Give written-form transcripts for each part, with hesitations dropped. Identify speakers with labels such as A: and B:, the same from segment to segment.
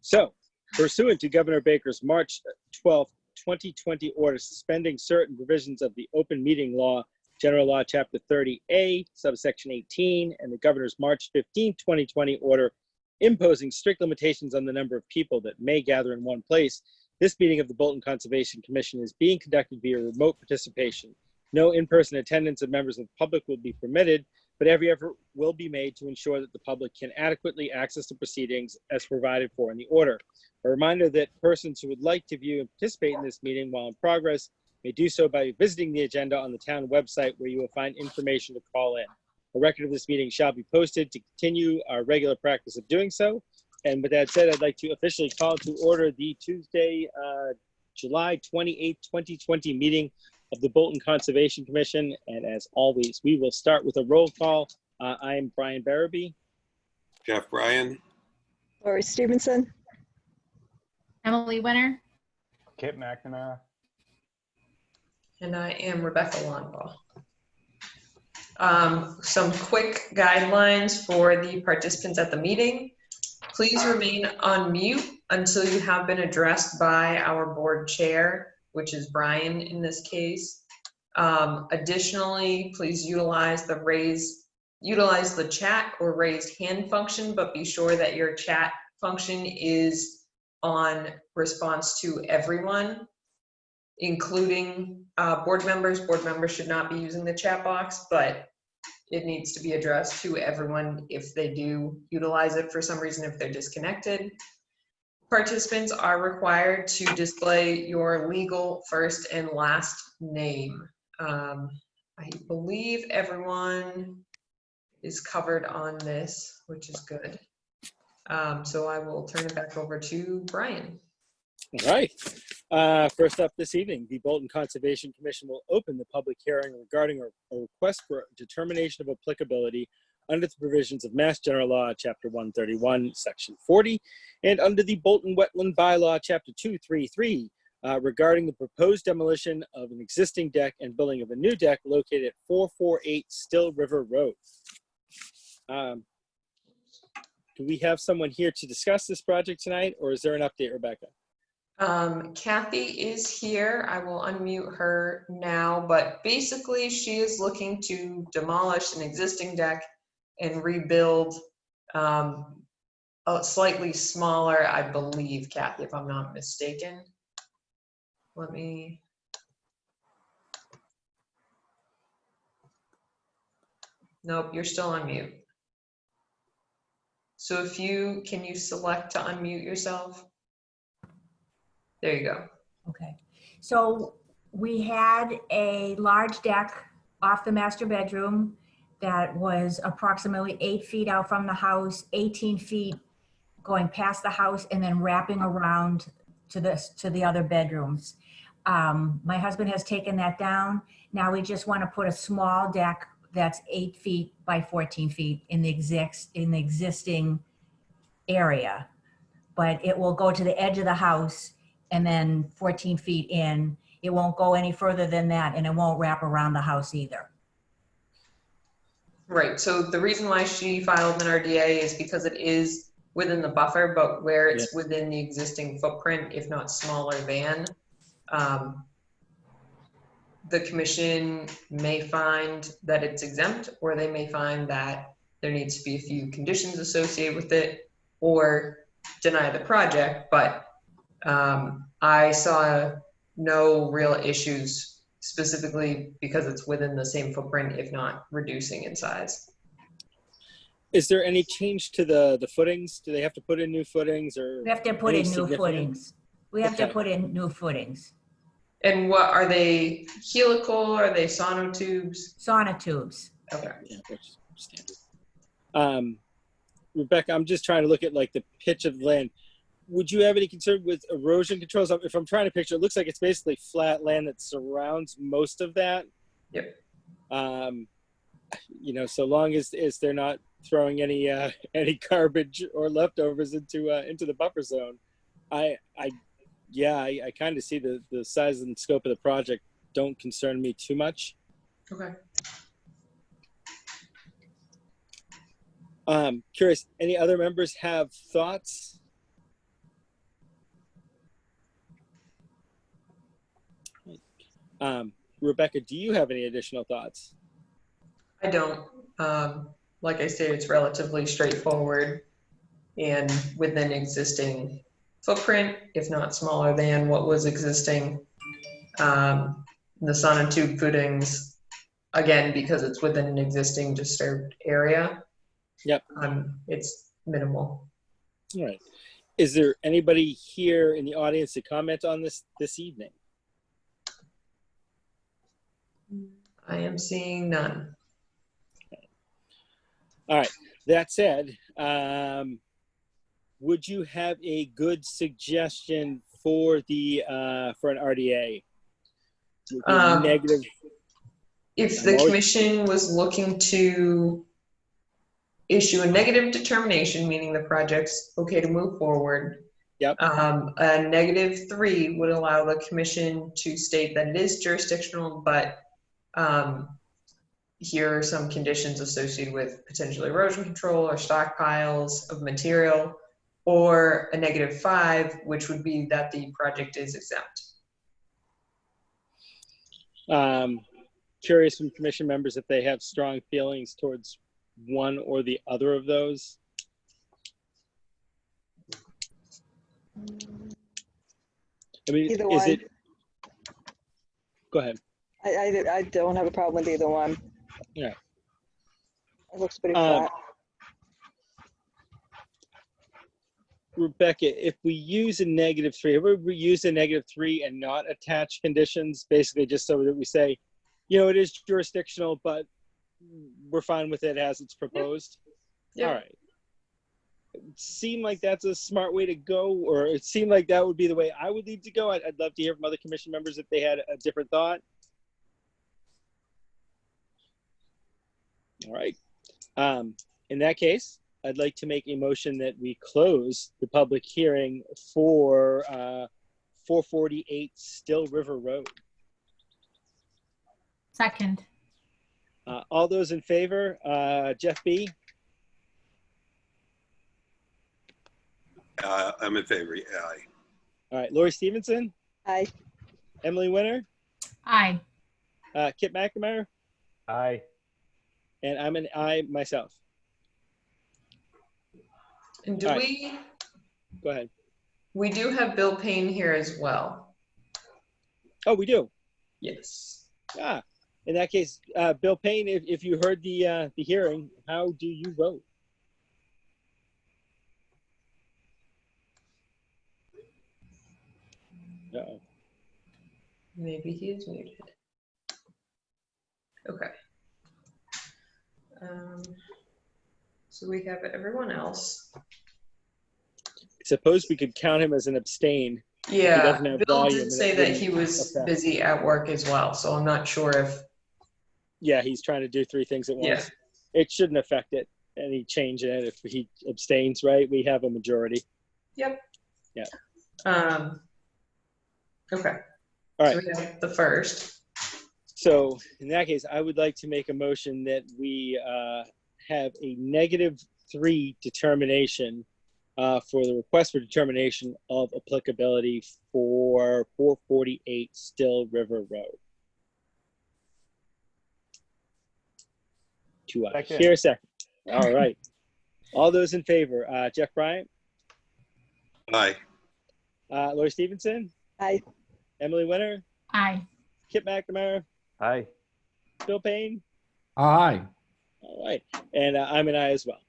A: So, pursuant to Governor Baker's March 12, 2020 order suspending certain provisions of the Open Meeting Law, General Law, Chapter 30A, subsection 18, and the Governor's March 15, 2020 order imposing strict limitations on the number of people that may gather in one place, this meeting of the Bolton Conservation Commission is being conducted via remote participation. No in-person attendance of members of the public will be permitted, but every effort will be made to ensure that the public can adequately access the proceedings as provided for in the order. A reminder that persons who would like to view and participate in this meeting while in progress may do so by visiting the agenda on the town website, where you will find information to call in. A record of this meeting shall be posted to continue our regular practice of doing so. And with that said, I'd like to officially call to order the Tuesday, July 28, 2020 meeting of the Bolton Conservation Commission. And as always, we will start with a roll call. I am Brian Barabee.
B: Jeff Bryan.
C: Lori Stevenson.
D: Emily Winter.
E: Kip McNamara.
F: And I am Rebecca Lonbaugh. Some quick guidelines for the participants at the meeting. Please remain on mute until you have been addressed by our board chair, which is Brian in this case. Additionally, please utilize the chat or raised hand function, but be sure that your chat function is on response to everyone, including board members. Board members should not be using the chat box, but it needs to be addressed to everyone if they do utilize it for some reason, if they're disconnected. Participants are required to display your legal first and last name. I believe everyone is covered on this, which is good. So I will turn it back over to Brian.
A: All right. First up this evening, the Bolton Conservation Commission will open the public hearing regarding a request for determination of applicability under the provisions of Mass General Law, Chapter 131, Section 40, and under the Bolton Wetland Bylaw, Chapter 233, regarding the proposed demolition of an existing deck and building of a new deck located at 448 Still River Road. Do we have someone here to discuss this project tonight, or is there an update, Rebecca?
F: Kathy is here. I will unmute her now, but basically she is looking to demolish an existing deck and rebuild a slightly smaller, I believe, Kathy, if I'm not mistaken. Let me. Nope, you're still on mute. So can you select to unmute yourself? There you go.
D: Okay. So we had a large deck off the master bedroom that was approximately 8 feet out from the house, 18 feet going past the house, and then wrapping around to the other bedrooms. My husband has taken that down. Now we just want to put a small deck that's 8 feet by 14 feet in the existing area, but it will go to the edge of the house and then 14 feet in. It won't go any further than that, and it won't wrap around the house either.
F: Right, so the reason why she filed an RDA is because it is within the buffer, but where it's within the existing footprint, if not smaller than, the commission may find that it's exempt, or they may find that there needs to be a few conditions associated with it, or deny the project. But I saw no real issues, specifically because it's within the same footprint, if not reducing in size.
A: Is there any change to the footings? Do they have to put in new footings, or?
D: We have to put in new footings. We have to put in new footings.
F: And what are they? Helical? Are they sonotubes?
D: Sonotubes.
F: Okay.
A: Yeah, that's standard. Rebecca, I'm just trying to look at like the pitch of the land. Would you have any concern with erosion controls? If I'm trying to picture, it looks like it's basically flat land that surrounds most of that.
F: Yep.
A: You know, so long as they're not throwing any garbage or leftovers into the buffer zone, I kind of see the size and scope of the project don't concern me too much.
F: Okay.
A: Curious, any other members have thoughts? Rebecca, do you have any additional thoughts?
F: I don't. Like I say, it's relatively straightforward and within existing footprint, if not smaller than what was existing. The sonotube footings, again, because it's within an existing disturbed area.
A: Yep.
F: It's minimal.
A: All right. Is there anybody here in the audience to comment on this evening?
F: I am seeing none.
A: All right. That said, would you have a good suggestion for the for an RDA? Would be negative.
F: If the commission was looking to issue a negative determination, meaning the project's okay to move forward.
A: Yep.
F: A -3 would allow the commission to state that it is jurisdictional, but here are some conditions associated with potential erosion control or stockpiles of material, or a -5, which would be that the project is exempt.
A: Curious from commission members if they have strong feelings towards one or the other of those. I mean,
C: Either
A: is
C: one.
A: it? Go ahead.
C: I don't have a problem with either one.
A: Yeah.
C: It looks pretty flat.
A: Rebecca, if we use a -3, if we use a -3 and not attach conditions, basically just so that we say, you know, it is jurisdictional, but we're fine with it as it's proposed.
F: Yep.
A: All right. It seemed like that's a smart way to go, or it seemed like that would be the way I would lead to go. I'd love to hear from other commission members if they had a different thought. All right. In that case, I'd like to make a motion that we close the public hearing for 448 Still River Road.
D: Second.
A: All those in favor, Jeff B.
B: I'm in favor. Aye.
A: All right, Lori Stevenson,
C: Aye.
A: Emily Winter,
D: Aye.
A: Kip McNamara,
E: Aye.
A: and I'm an aye myself.
F: And do
A: All right.
F: we
A: Go ahead.
F: We do have Bill Payne here as well.
A: Oh, we do.
F: Yes.
A: In that case, Bill Payne, if you heard the hearing, how do you vote? Uh-oh.
F: Maybe he is muted. Okay. So we have everyone else.
A: I suppose we could count him as an abstain.
F: Yeah,
A: doesn't have
F: Bill
A: volume,
F: did
A: and
F: say
A: it
F: that
A: wouldn't
F: he was
A: affect.
F: busy at work as well, so I'm not sure if,
A: Yeah, he's trying to do 3 things at once.
F: Yeah.
A: It shouldn't affect it, any change in it. If he abstains, right, we have a majority.
F: yep.
A: Yeah.
F: Okay.
A: All right.
F: So we have the first.
A: So in that case, I would like to make a motion that we have a -3 determination for the request for determination of applicability for 448 Still River Road. Do I
E: Second.
A: hear a second? All right. All those in favor, Jeff Bryant,
B: Aye.
A: Lori Stevenson,
C: Aye.
A: Emily Winter,
D: Aye.
A: Kip McNamara,
E: Aye.
A: Bill Payne.
G: Aye.
A: All right. And I'm an aye as well.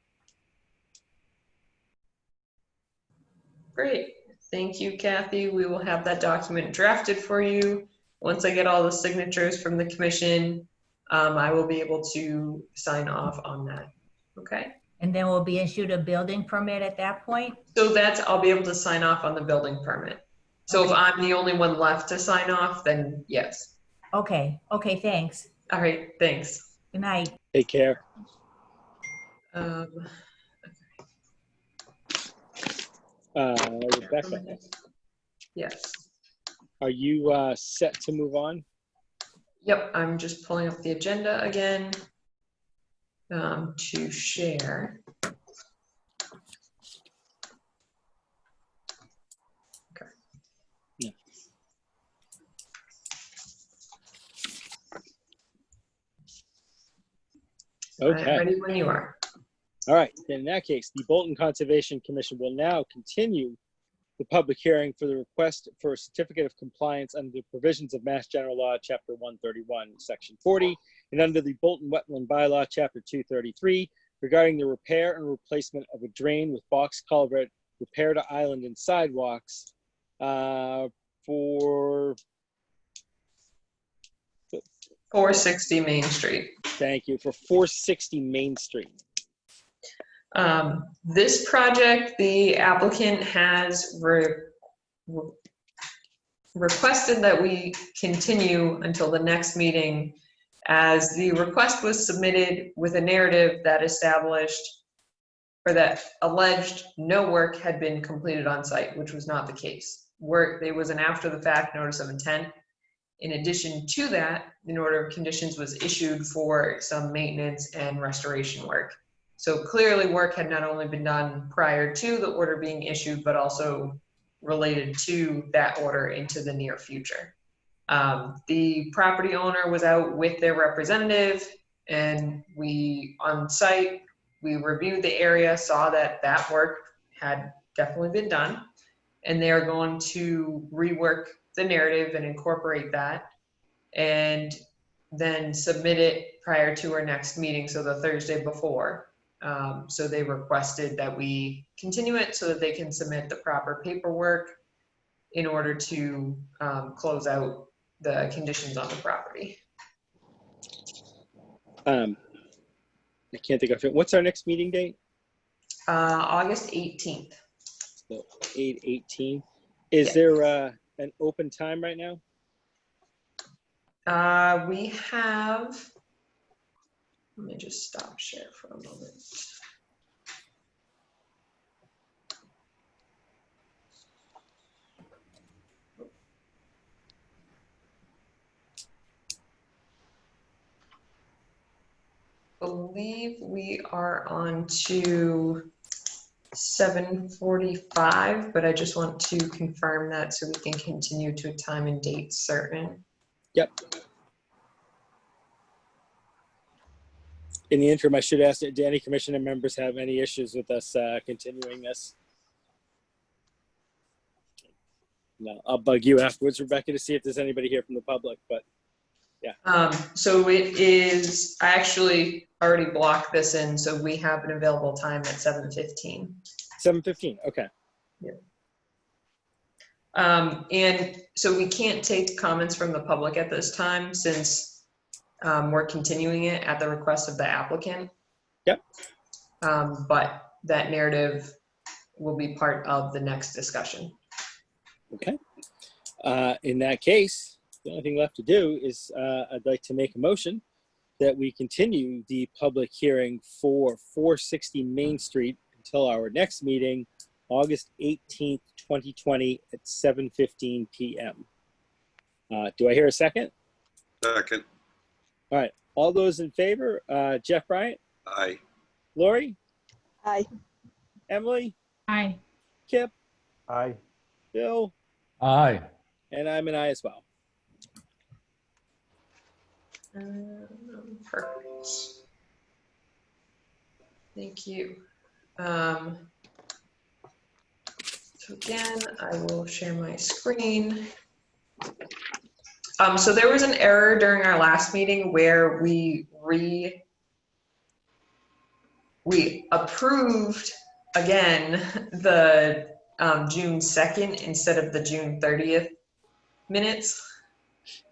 F: Great. Thank you, Kathy. We will have that document drafted for you. Once I get all the signatures from the commission, I will be able to sign off on that. Okay?
D: And then we'll be issued a building permit at that point?
F: So I'll be able to sign off on the building permit. So if I'm the only one left to sign off, then yes.
D: Okay, okay, thanks.
F: All right, thanks.
D: Good night.
A: Take care. Rebecca,
F: Yes.
A: are you set to move on?
F: Yep, I'm just pulling up the agenda again to share. Okay.
A: Yeah. Okay.
F: Ready when you are.
A: All right. Then in that case, the Bolton Conservation Commission will now continue the public hearing for the request for a certificate of compliance under the provisions of Mass General Law, Chapter 131, Section 40, and under the Bolton Wetland Bylaw, Chapter 233, regarding the repair and replacement of a drain with box culvert, repair to island and sidewalks for,
F: 460 Main Street.
A: thank you, for 460 Main Street.
F: This project, the applicant has requested that we continue until the next meeting, as the request was submitted with a narrative that established or that alleged no work had been completed on site, which was not the case. There was an after the fact notice of intent. In addition to that, an order of conditions was issued for some maintenance and restoration work. So clearly work had not only been done prior to the order being issued, but also related to that order into the near future. The property owner was out with their representative, and on site, we reviewed the area, saw that that work had definitely been done, and they are going to rework the narrative and incorporate that, and then submit it prior to our next meeting, so the Thursday before. So they requested that we continue it so that they can submit the proper paperwork in order to close out the conditions on the property.
A: I can't think of it. What's our next meeting date?
F: August 18th.
A: So 8/18. Is
F: Yeah.
A: there an open time right now?
F: We have, let me just stop share for a moment. I believe we are on to 7:45, but I just want to confirm that so we can continue to a time and date certain.
A: Yep. In the interim, I should ask, do any commissioner members have any issues with us continuing this? No, I'll bug you afterwards, Rebecca, to see if there's anybody here from the public, but
F: So it is, I actually already blocked this in, so we have an available time at 7:15.
A: 7:15, okay.
F: And so we can't take comments from the public at this time since we're continuing it at the request of the applicant.
A: Yep.
F: But that narrative will be part of the next discussion.
A: Okay. In that case, the only thing left to do is I'd like to make a motion that we continue the public hearing for 460 Main Street until our next meeting, August 18th, 2020 at 7:15 p.m. Do I hear a second?
B: Second.
A: All right. All those in favor, Jeff Bryant,
B: Aye.
A: Lori,
C: Aye.
A: Emily,
G: Aye.
A: Kip,
E: Aye.
A: Bill,
H: Aye.
A: and I'm an aye as well.
F: Perfect. Thank you. So again, I will share my screen. So there was an error during our last meeting where we approved again the June 2nd instead of the June 30th minutes,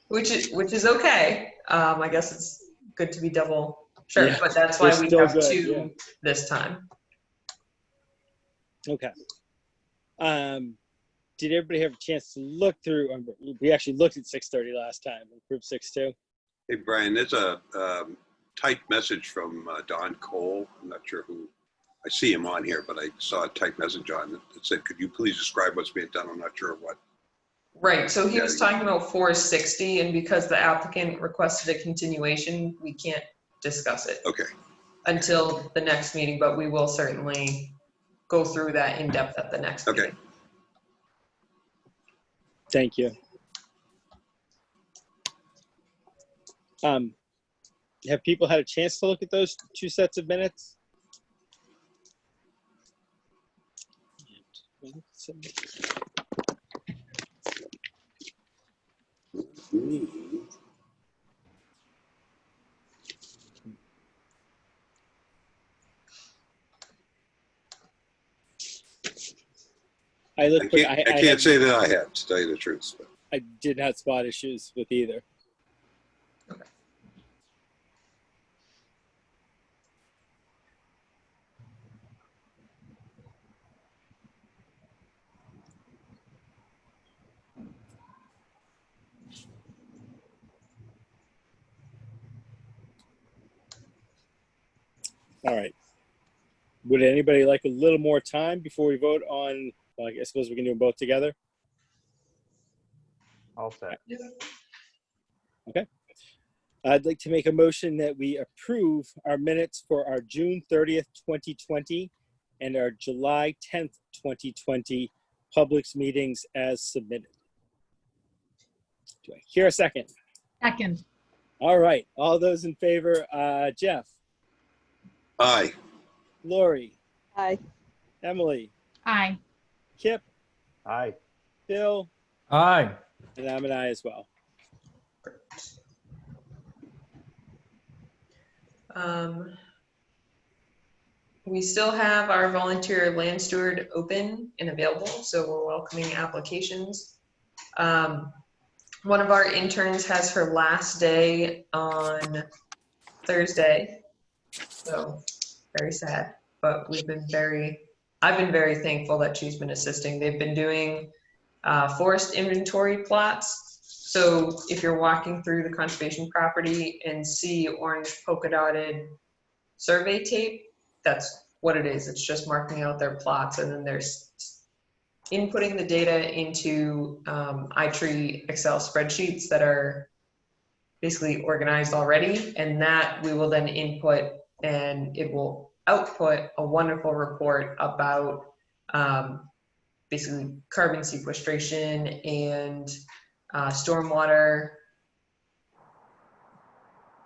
F: which is okay. I guess it's good to be double sure,
A: Yeah,
F: but that's why
A: they're
F: we
A: still
F: have
A: good,
F: two
A: yeah.
F: this time.
A: Okay. Did everybody have a chance to look through? We actually looked at 630 last time, approved 6.2.
B: Hey, Brian, there's a typed message from Don Cole. I'm not sure who. I see him on here, but I saw a typed message on it that said, could you please describe what's being done? I'm not sure what.
F: Right, so he was
B: Yeah.
F: talking about 460, and because the applicant requested a continuation, we can't discuss it
B: Okay.
F: until the next meeting, but we will certainly go through that in depth at the next
B: Okay.
F: meeting.
A: Thank you. Have people had a chance to look at those two sets of minutes? I
B: I
A: looked, but
B: I can't say that I have, to tell you the truth. But
A: I did not spot issues with either. All right. Would anybody like a little more time before we vote on, well, I suppose we can do them both together?
E: All set.
A: I'd like to make a motion that we approve our minutes for our June 30th, 2020 and our July 10th, 2020 Publix meetings as submitted. Do I hear a second?
G: Second.
A: All right. All those in favor, Jeff,
B: aye.
A: Lori,
C: Aye.
A: Emily,
G: Aye.
A: Kip,
E: Aye.
A: Bill,
H: Aye.
A: and I'm an aye as well.
F: We still have our volunteer land steward open and available, so we're welcoming applications. One of our interns has her last day on Thursday, so very sad, but I've been very thankful that she's been assisting. They've been doing forest inventory plots. So if you're walking through the conservation property and see orange polka dotted survey tape, that's what it is. It's just marking out their plots, and then there's inputting the data into iTree Excel spreadsheets that are basically organized already, and that we will then input, and it will output a wonderful report about basically carbon sequestration and stormwater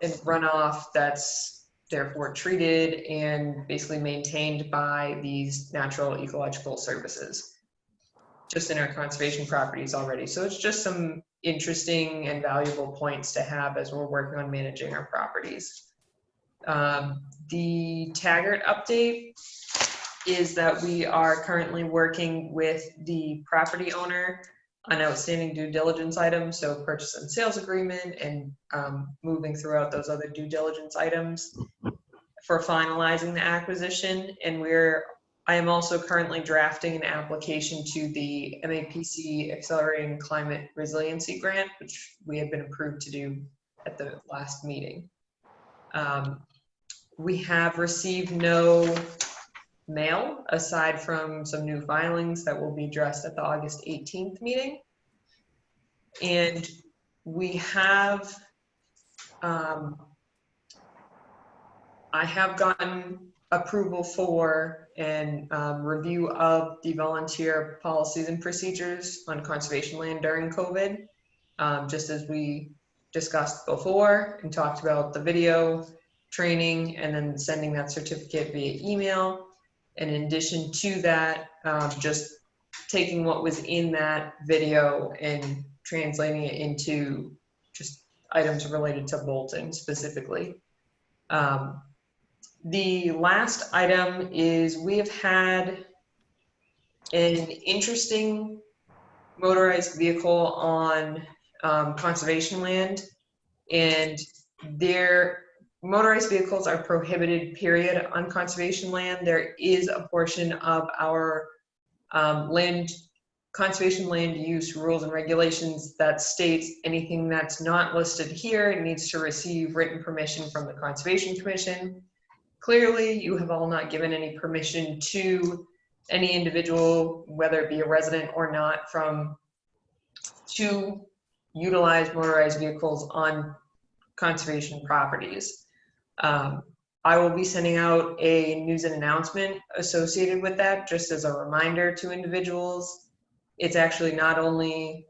F: and runoff that's therefore treated and basically maintained by these natural ecological services just in our conservation properties already. So it's just some interesting and valuable points to have as we're working on managing our properties. The Taggart update is that we are currently working with the property owner on outstanding due diligence items, so purchase and sales agreement, and moving throughout those other due diligence items for finalizing the acquisition. And I am also currently drafting an application to the MAPC Accelerating Climate Resiliency Grant, which we have been approved to do at the last meeting. We have received no mail aside from some new filings that will be addressed at the August 18th meeting. And we have, I have gotten approval for and review of the volunteer policies and procedures on conservation land during COVID. Just as we discussed before and talked about the video training and then sending that certificate via email. And in addition to that, just taking what was in that video and translating it into just items related to Bolton specifically. The last item is we have had an interesting motorized vehicle on conservation land, and their motorized vehicles are prohibited, period, on conservation land. There is a portion of our conservation land use rules and regulations that states anything that's not listed here needs to receive written permission from the Conservation Commission. Clearly, you have all not given any permission to any individual, whether it be a resident or not, to utilize motorized vehicles on conservation properties. I will be sending out a news and announcement associated with that, just as a reminder to individuals. It's actually not only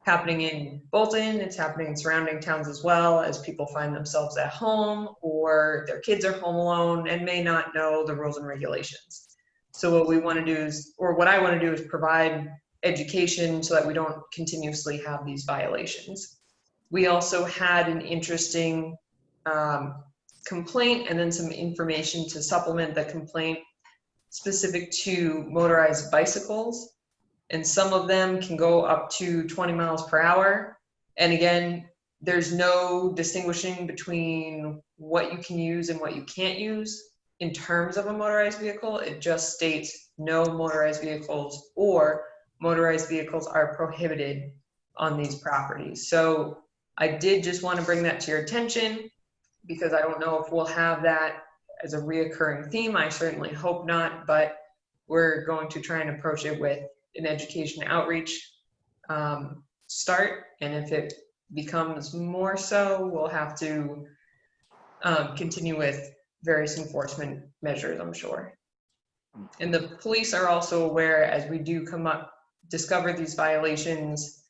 F: happening in Bolton, it's happening in surrounding towns as well, as people find themselves at home or their kids are home alone and may not know the rules and regulations. So what we want to do is, or what I want to do is provide education so that we don't continuously have these violations. We also had an interesting complaint and then some information to supplement the complaint specific to motorized bicycles. And some of them can go up to 20 miles per hour. And again, there's no distinguishing between what you can use and what you can't use in terms of a motorized vehicle. It just states no motorized vehicles or motorized vehicles are prohibited on these properties. So I did just want to bring that to your attention because I don't know if we'll have that as a reoccurring theme. I certainly hope not, but we're going to try and approach it with an education outreach start. And if it becomes more so, we'll have to continue with various enforcement measures, I'm sure. And the police are also aware as we do discover these violations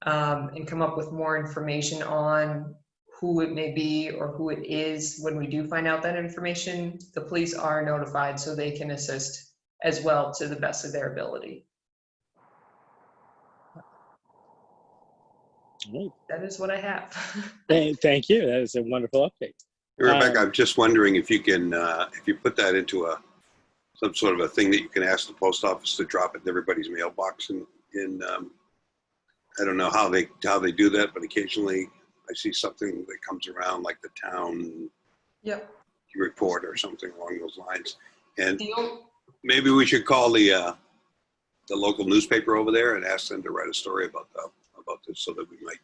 F: and come up with more information on who it may be or who it is. When we do find out that information, the police are notified so they can assist as well to the best of their ability.
A: Right.
F: That is what I have.
A: Thank you. That is a wonderful update.
B: Rebecca, I'm just wondering if you can, if you put that into some sort of a thing that you can ask the post office to drop it in everybody's mailbox I don't know how they do that, but occasionally I see something that comes around like the town
F: Yep.
B: report or something along those lines. And
F: The o-
B: maybe we should call the local newspaper over there and ask them to write a story about this so that we might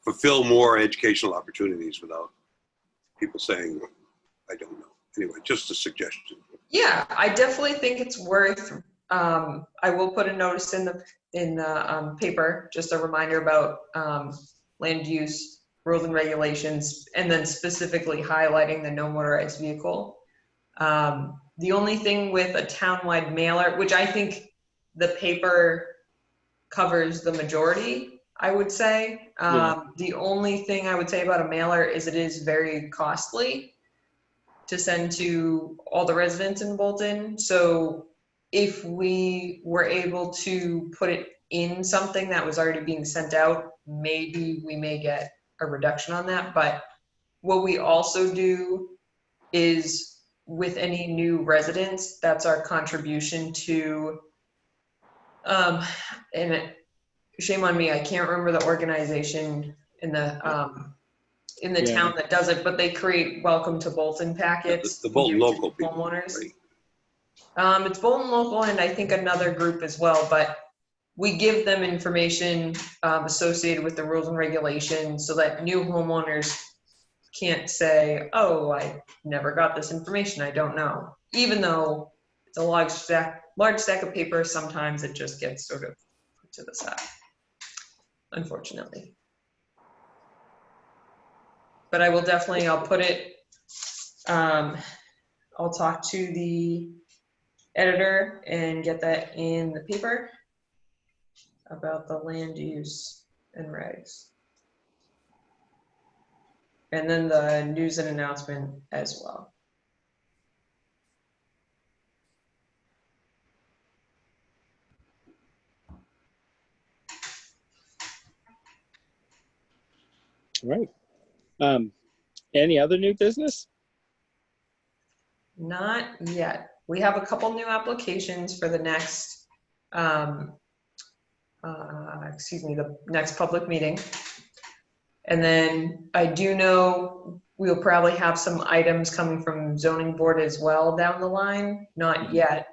B: fulfill more educational opportunities without people saying, I don't know. Anyway, just a suggestion.
F: Yeah, I definitely think it's worth, I will put a notice in the paper, just a reminder about land use rules and regulations, and then specifically highlighting the no motorized vehicle. The only thing with a townwide mailer, which I think the paper covers the majority, I would say. The only thing I would say about a mailer is it is very costly to send to all the residents in Bolton. So if we were able to put it in something that was already being sent out, maybe we may get a reduction on that. But what we also do is with any new residents, that's our contribution to, and shame on me, I can't remember the organization in the town that does it, but they create welcome to Bolton packets.
B: The Bolton local people,
F: homeowners.
B: right?
F: It's Bolton local and I think another group as well, but we give them information associated with the rules and regulations so that new homeowners can't say, oh, I never got this information, I don't know. Even though it's a large stack of paper, sometimes it just gets sort of put to the side, unfortunately. But I will definitely, I'll put it, I'll talk to the editor and get that in the paper about the land use and regs. And then the news and announcement as well.
A: Right. Any other new business?
F: Not yet. We have a couple new applications for the next, the next public meeting. And then I do know we'll probably have some items coming from zoning board as well down the line. Not yet,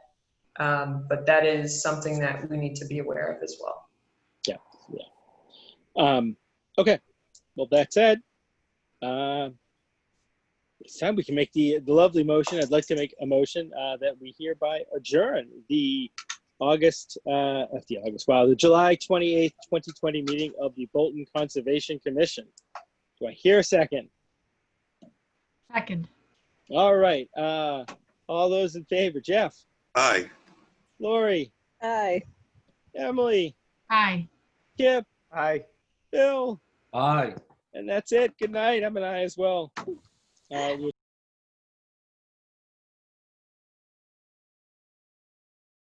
F: but that is something that we need to be aware of as well.
A: Yeah. Okay. Well, that said, it's time we can make the lovely motion. I'd like to make a motion that we hereby adjourn the the July 28th, 2020 meeting of the Bolton Conservation Commission. Do I hear a second?
G: Second.
A: All right. All those in favor, Jeff,
B: Aye.
A: Lori,
C: Aye.
A: Emily,
G: Aye.
A: Kip,
E: Aye.
A: Bill,
H: Aye.
A: and that's it. Good night. I'm an aye as well. We